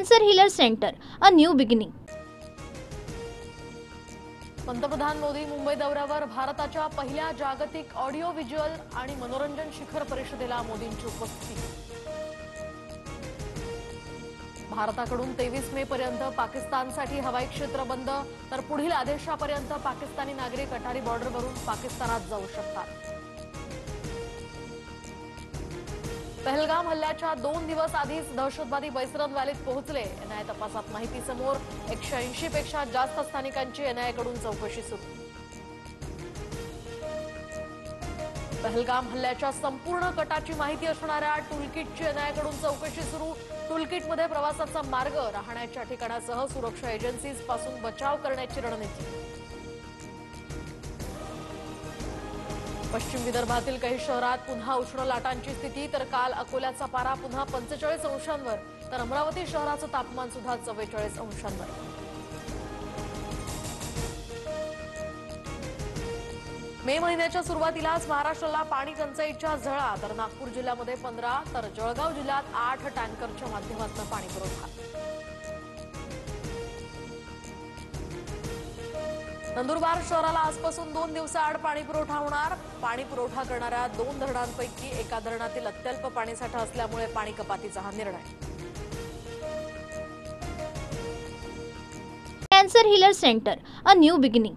Cancer healer centre, a new beginning. पंतप्रधान मोदी मुंबई दौऱ्यावर. भारताच्या पहिल्या जागतिक ऑडिओ व्हिज्युअल आणि मनोरंजन शिखर परिषदेला मोदींची उपस्थिती. भारताकडून 23 मे पर्यंत पाकिस्तानसाठी हवाई क्षेत्र बंद, तर पुढील आदेशापर्यंत पाकिस्तानी नागरिक अटारी बॉर्डरवरून पाकिस्तानात जाऊ शकतात. पहलगाम हल्ल्याच्या 2 दिवस आधीच दहशतवादी बैसरन व्हॅलीत पोहोचले. एनआयए तपासात माहिती समोर. 180 पेक्षा जास्त स्थानिकांची एनआयएकडून चौकशी सुरू. पहलगाम हल्ल्याच्या संपूर्ण कटाची माहिती असणाऱ्या टूलकिटची एनआयएकडून चौकशी सुरू. टूलकिटमध्ये प्रवासाचा मार्ग, राहण्याच्या ठिकाणासह सुरक्षा एजन्सीज पासून बचाव करण्याची रणनीती. पश्चिम विदर्भातील काही शहरात पुन्हा उष्ण लाटांची स्थिती, तर काल अकोल्याचा पारा पुन्हा 45 अंशांवर, तर अमरावती शहराचं तापमान सुद्धा 44 अंशांवर. मे महिन्याच्या सुरुवातीलाच महाराष्ट्राला पाणी टंचाईच्या झळा, तर नागपूर जिल्ह्यामध्ये 15, तर जळगाव जिल्ह्यात 8 टँकरच्या माध्यमातून पाणी पुरवठा. नंदुरबार शहराला आजपासून 2 दिवसाआड पाणी पुरवठा होणार. पाणी पुरवठा करणाऱ्या 2 धरणांपैकी एका धरणातील अत्यल्प पाणीसाठा असल्यामुळे पाणी कपातीचा हा निर्णय. Cancer healer centre, a new beginning.